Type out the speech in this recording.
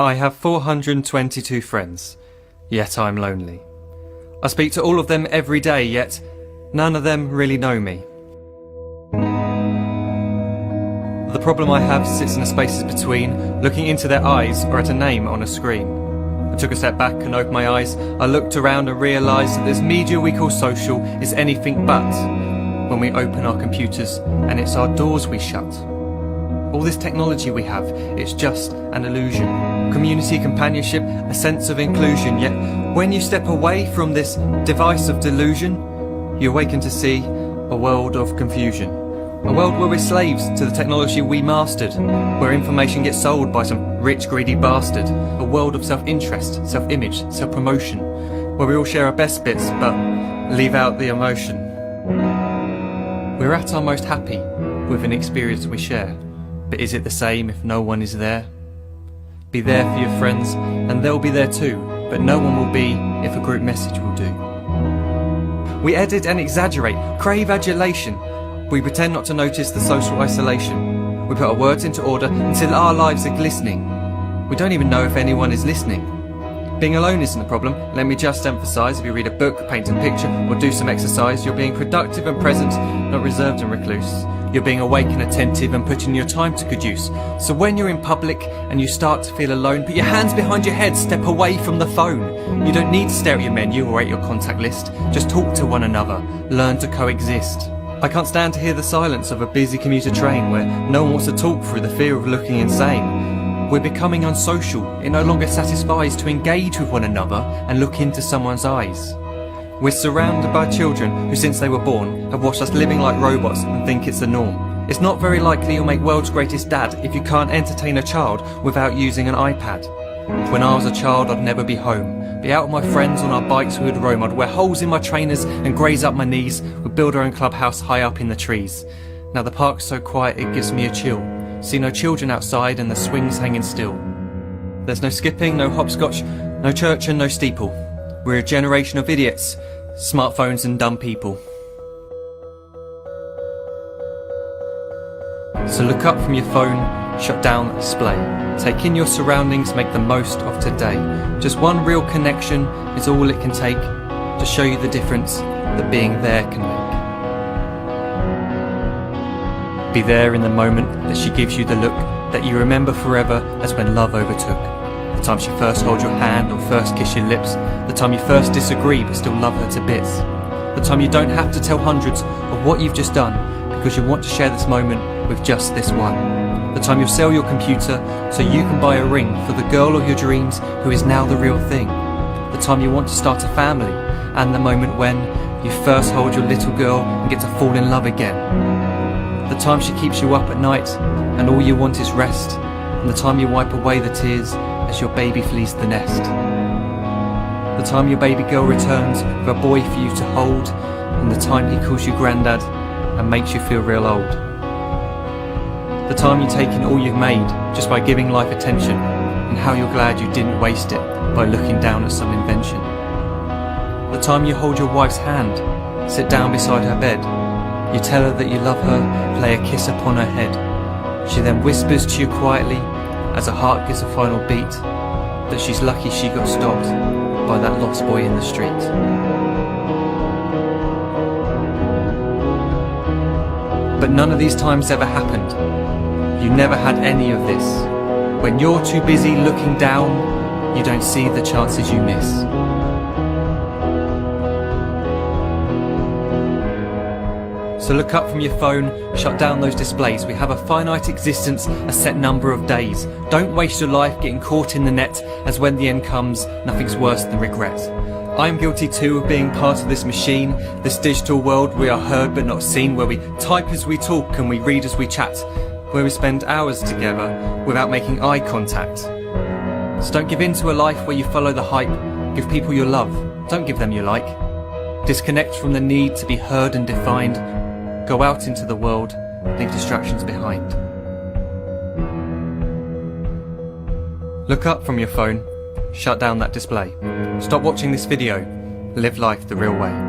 I have 422 friends, yet I'm lonely. I speak to all of them every day, yet none of them really know me. The problem I have sits in the spaces between, looking into their eyes or at a name on a screen. I took a step back and opened my eyes. I looked around and realised that this media we call social is anything but when we open our computers, and it's our doors we shut. All this technology we have, it's just an illusion. Community, companionship, a sense of inclusion. Yet when you step away from this device of delusion, you awaken to see a world of confusion. A world where we're slaves to the technology we mastered, where information gets sold by some rich, greedy bastard. A world of self-interest, self-image, self-promotion, where we all share our best bits but leave out the emotion. We're at our most happy with an experience we share. But is it the same if no one is there? Be there for your friends, and they'll be there too, but no one will be if a group message will do. We edit and exaggerate, crave adulation. We pretend not to notice the social isolation. We put our words into order until our lives are glistening. We don't even know if anyone is listening. Being alone isn't the problem. Let me just emphasise, if you read a book, paint a picture, or do some exercise, you're being productive and present, not reserved and recluse. You're being awake and attentive and putting your time to good use. So when you're in public and you start to feel alone, put your hands behind your head, step away from the phone. You don't need to stare at your menu or at your contact list. Just talk to one another. Learn to coexist. I can't stand to hear the silence of a busy commuter train where no one wants to talk through the fear of looking insane. We're becoming unsocial. It no longer satisfies to engage with one another and look into someone's eyes. We're surrounded by children who, since they were born, have watched us living like robots and think it's the norm. It's not very likely you'll make world's greatest dad if you can't entertain a child without using an iPad. When I was a child, I'd never be home. Be out with my friends on our bikes we would roam. I'd wear holes in my trainers and graze up my knees. We'd build our own clubhouse high up in the trees. Now the park's so quiet it gives me a chill. See no children outside and the swings hanging still. There's no skipping, no hopscotch, no church and no steeple. We're a generation of idiots, smartphones and dumb people. So look up from your phone, shut down the display. Take in your surroundings, make the most of today. Just one real connection is all it can take to show you the difference that being there can make. Be there in the moment that she gives you the look that you remember forever as when love overtook. The time she first holds your hand or first kiss your lips. The time you first disagree but still love her to bits. The time you don't have to tell hundreds of what you've just done because you want to share this moment with just this one. The time you'll sell your computer so you can buy a ring for the girl of your dreams who is now the real thing. The time you want to start a family, and the moment when you first hold your little girl and get to fall in love again. The time she keeps you up at night and all you want is rest, and the time you wipe away the tears as your baby flees the nest. The time your baby girl returns with a boy for you to hold, and the time he calls you granddad and makes you feel real old. The time you take in all you've made just by giving life attention, and how you're glad you didn't waste it by looking down at some invention. The time you hold your wife's hand, sit down beside her bed, you tell her that you love her, play a kiss upon her head. She then whispers to you quietly as her heart gives a final beat that she's lucky she got stopped by that lost boy in the street. But none of these times ever happened. You never had any of this. When you're too busy looking down, you don't see the chances you miss. So look up from your phone, shut down those displays. We have a finite existence, a set number of days. Don't waste your life getting caught in the net, as when the end comes, nothing's worse than regret. I'm guilty too of being part of this machine, this digital world we are heard but not seen, where we type as we talk and we read as we chat, where we spend hours together without making eye contact. So don't give in to a life where you follow the hype. Give people your love, don't give them your like. Disconnect from the need to be heard and defined. Go out into the world, leave distractions behind. Look up from your phone, shut down that display. Stop watching this video, live life the real way.